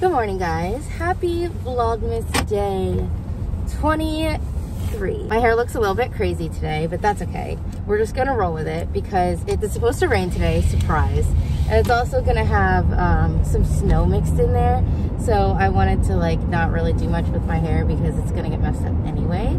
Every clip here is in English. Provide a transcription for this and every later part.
Good morning, guys. Happy Vlogmas Day 23. My hair looks a little bit crazy today, but that's okay. We're just gonna roll with it because it's supposed to rain today, surprise. And it's also gonna have some snow mixed in there. So I wanted to like not really do much with my hair because it's gonna get messed up anyway.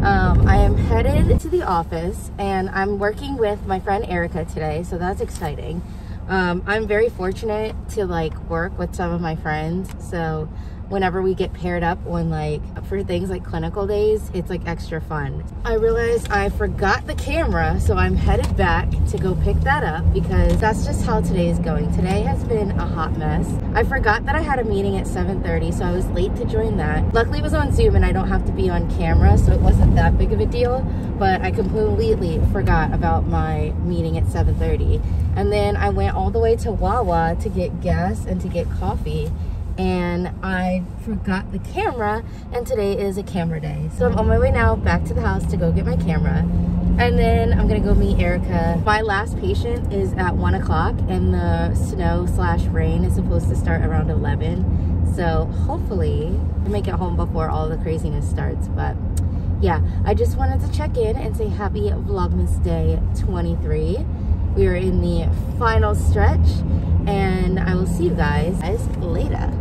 I am headed to the office and I'm working with my friend Erica today, so that's exciting. I'm very fortunate to like work with some of my friends, so whenever we get paired up on like for things like clinical days, it's like extra fun. I realized I forgot the camera, so I'm headed back to go pick that up because that's just how today is going. Today has been a hot mess. I forgot that I had a meeting at 7:30, so I was late to join that. Luckily it was on Zoom and I don't have to be on camera, so it wasn't that big of a deal, but I completely forgot about my meeting at 7:30. And then I went all the way to Wawa to get gas and to get coffee, and I forgot the camera, and today is a camera day. So I'm on my way now back to the house to go get my camera, and then I'm gonna go meet Erica. My last patient is at 1 o'clock and the snow/rain is supposed to start around 11. So hopefully I make it home before all the craziness starts. But yeah, I just wanted to check in and say happy Vlogmas Day 23. We are in the final stretch and I will see you guys later.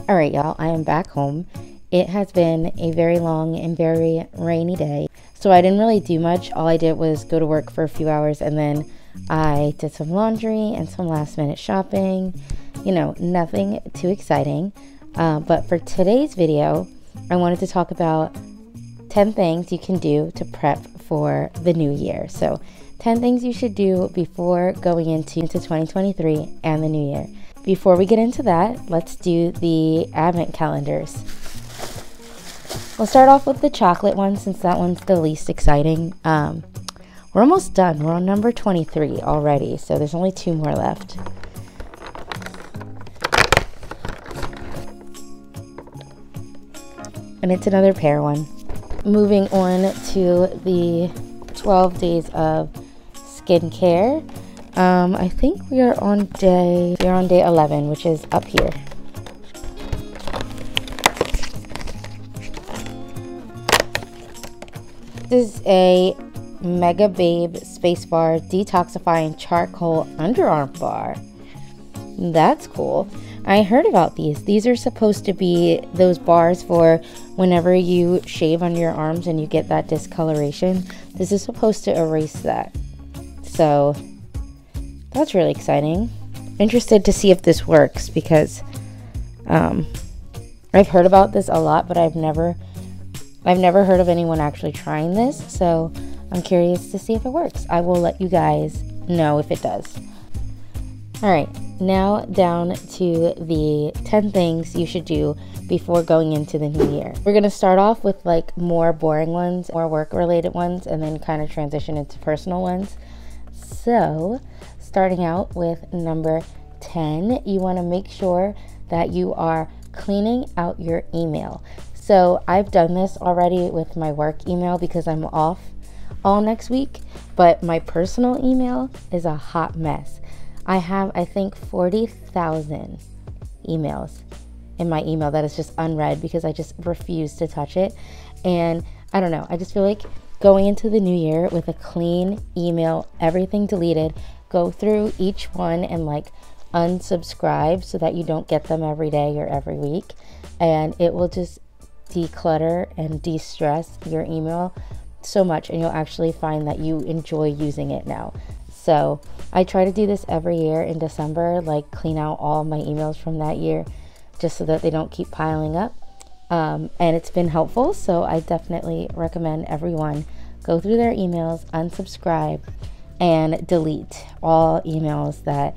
Alright y'all, I am back home. It has been a very long and very rainy day, so I didn't really do much. All I did was go to work for a few hours and then I did some laundry and some last minute shopping. You know, nothing too exciting. But for today's video, I wanted to talk about 10 things you can do to prep for the new year. So 10 things you should do before going into 2023 and the new year. Before we get into that, let's do the advent calendars. We'll start off with the chocolate one since that one's the least exciting. We're almost done. We're on number 23 already, so there's only 2 more left. And it's another pear one. Moving on to the 12 days of skincare. I think we are on day 11, which is up here. This is a Mega Babe Spacebar Detoxifying Charcoal Underarm Bar. That's cool. I heard about these. These are supposed to be those bars for whenever you shave on your arms and you get that discoloration. This is supposed to erase that. So that's really exciting. Interested to see if this works because I've heard about this a lot, but I've never heard of anyone actually trying this. So I'm curious to see if it works. I will let you guys know if it does. All right, now down to the 10 things you should do before going into the new year. We're gonna start off with like more boring ones, more work-related ones, and then kind of transition into personal ones. So starting out with number 10, you want to make sure that you are cleaning out your email. So I've done this already with my work email because I'm off all next week, but my personal email is a hot mess. I have, I think, 40,000 emails in my email that is just unread because I just refuse to touch it. And I don't know, I just feel like going into the new year with a clean email, everything deleted, go through each one and like unsubscribe so that you don't get them every day or every week, and it will just declutter and de-stress your email so much, and you'll actually find that you enjoy using it now. So I try to do this every year in December, like clean out all my emails from that year just so that they don't keep piling up, and it's been helpful. So I definitely recommend everyone go through their emails, unsubscribe, and delete all emails that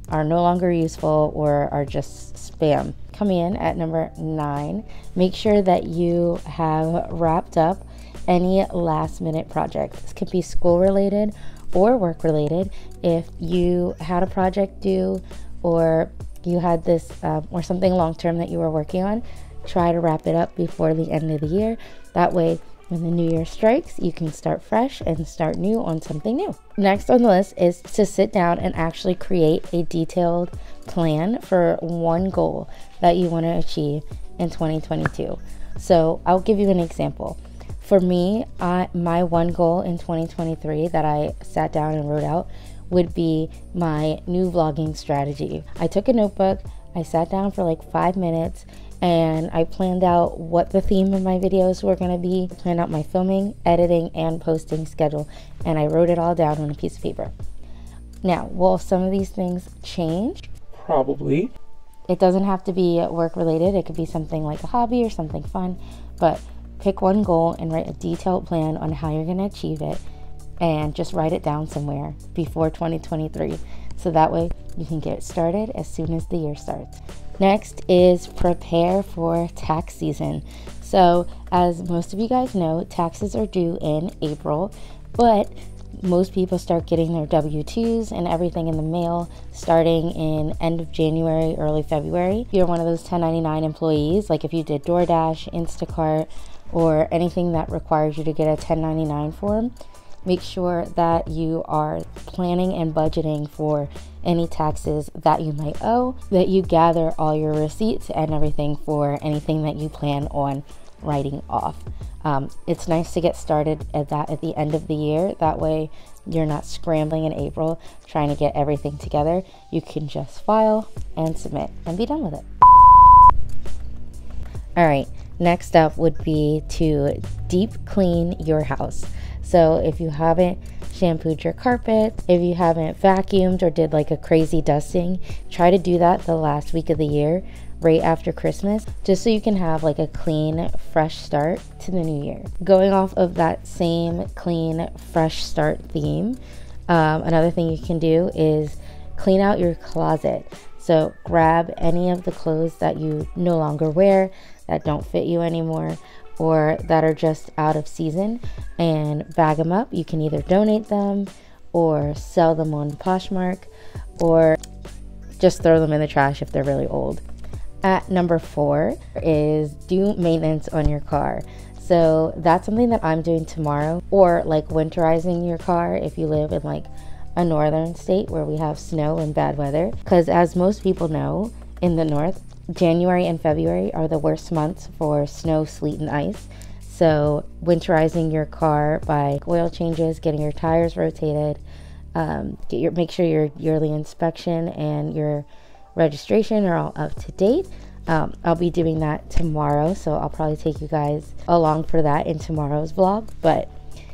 are no longer useful or are just spam. Coming in at number 9, make sure that you have wrapped up any last minute projects. This could be school related or work related. If you had a project due or you had this or something long term that you were working on, try to wrap it up before the end of the year. That way, when the new year strikes, you can start fresh and start new on something new. Next on the list is to sit down and actually create a detailed plan for one goal that you want to achieve in 2022. So I'll give you an example. For me, my one goal in 2023 that I sat down and wrote out would be my new vlogging strategy. I took a notebook, I sat down for like 5 minutes, and I planned out what the theme of my videos were going to be, planned out my filming, editing, and posting schedule, and I wrote it all down on a piece of paper. Now, will some of these things change? Probably. It doesn't have to be work related. It could be something like a hobby or something fun, but pick one goal and write a detailed plan on how you're going to achieve it, and just write it down somewhere before 2023. So that way you can get started as soon as the year starts. Next is prepare for tax season. So as most of you guys know, taxes are due in April, but most people start getting their W-2s and everything in the mail starting in end of January, early February. If you're one of those 1099 employees, like if you did DoorDash, Instacart, or anything that requires you to get a 1099 form, make sure that you are planning and budgeting for any taxes that you might owe, that you gather all your receipts and everything for anything that you plan on writing off. It's nice to get started at the end of the year. That way you're not scrambling in April trying to get everything together. You can just file and submit and be done with it. All right, next up would be to deep clean your house. So if you haven't shampooed your carpet, if you haven't vacuumed or did like a crazy dusting, try to do that the last week of the year, right after Christmas, just so you can have like a clean, fresh start to the new year. Going off of that same clean, fresh start theme, another thing you can do is clean out your closet. So grab any of the clothes that you no longer wear, that don't fit you anymore, or that are just out of season, and bag them up. You can either donate them or sell them on Poshmark, or just throw them in the trash if they're really old. At number 4 is do maintenance on your car. So that's something that I'm doing tomorrow, or like winterizing your car if you live in like a northern state where we have snow and bad weather. Because as most people know, in the north, January and February are the worst months for snow, sleet, and ice. So winterizing your car by oil changes, getting your tires rotated, make sure your yearly inspection and your registration are all up to date. I'll be doing that tomorrow, so I'll probably take you guys along for that in tomorrow's vlog. But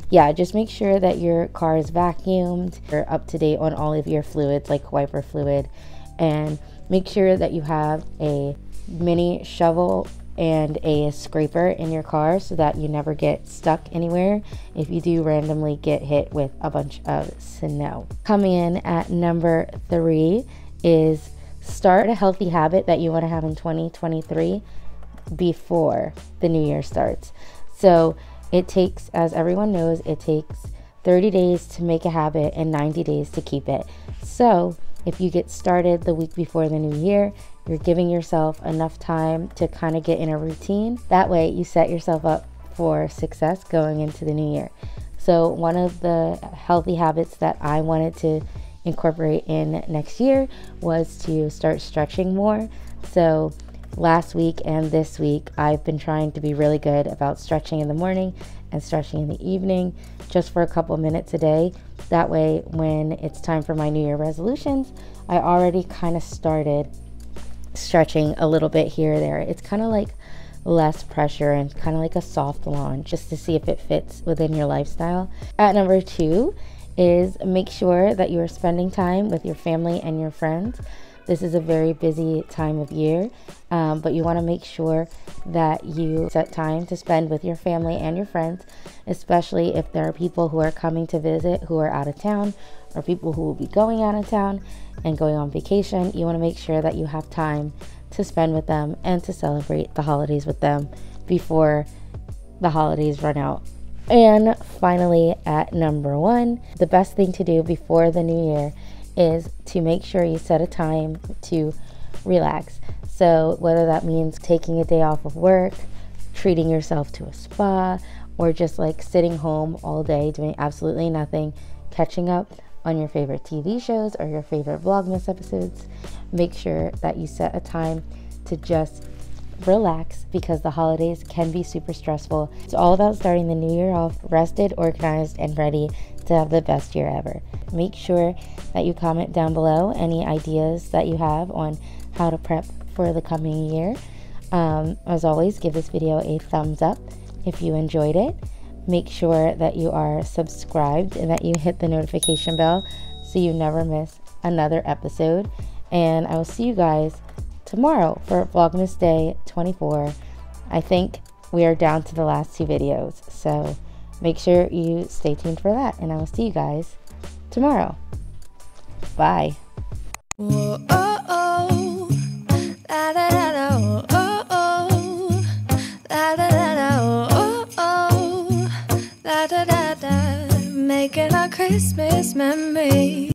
yeah, just make sure that your car is vacuumed, you're up to date on all of your fluids like wiper fluid, and make sure that you have a mini shovel and a scraper in your car so that you never get stuck anywhere if you do randomly get hit with a bunch of snow. Coming in at number 3 is start a healthy habit that you want to have in 2023 before the new year starts. So it takes, as everyone knows, it takes 30 days to make a habit and 90 days to keep it. So if you get started the week before the new year, you're giving yourself enough time to kind of get in a routine. That way you set yourself up for success going into the new year. So one of the healthy habits that I wanted to incorporate in next year was to start stretching more. So last week and this week, I've been trying to be really good about stretching in the morning and stretching in the evening, just for a couple minutes a day. That way, when it's time for my New Year resolutions, I already kind of started stretching a little bit here or there. It's kind of like less pressure and kind of like a soft launch, just to see if it fits within your lifestyle. At number 2 is make sure that you are spending time with your family and your friends. This is a very busy time of year, but you want to make sure that you set time to spend with your family and your friends, especially if there are people who are coming to visit who are out of town or people who will be going out of town and going on vacation, you want to make sure that you have time to spend with them and to celebrate the holidays with them before the holidays run out. And finally, at number 1, the best thing to do before the new year is to make sure you set a time to relax. So whether that means taking a day off of work, treating yourself to a spa, or just like sitting home all day doing absolutely nothing, catching up on your favorite TV shows or your favorite Vlogmas episodes, make sure that you set a time to just relax, because the holidays can be super stressful. It's all about starting the new year off rested, organized, and ready to have the best year ever. Make sure that you comment down below any ideas that you have on how to prep for the coming year. As always, give this video a thumbs up if you enjoyed it. Make sure that you are subscribed and that you hit the notification bell so you never miss another episode. And I will see you guys tomorrow for Vlogmas Day 24. I think we are down to the last 2 videos, so make sure you stay tuned for that, and I will see you guys tomorrow. Bye. Whoa, oh, oh. Da, da, da, da, oh, oh. Da, da, da, da, oh, oh. Da, da, da, da. Making our Christmas memories.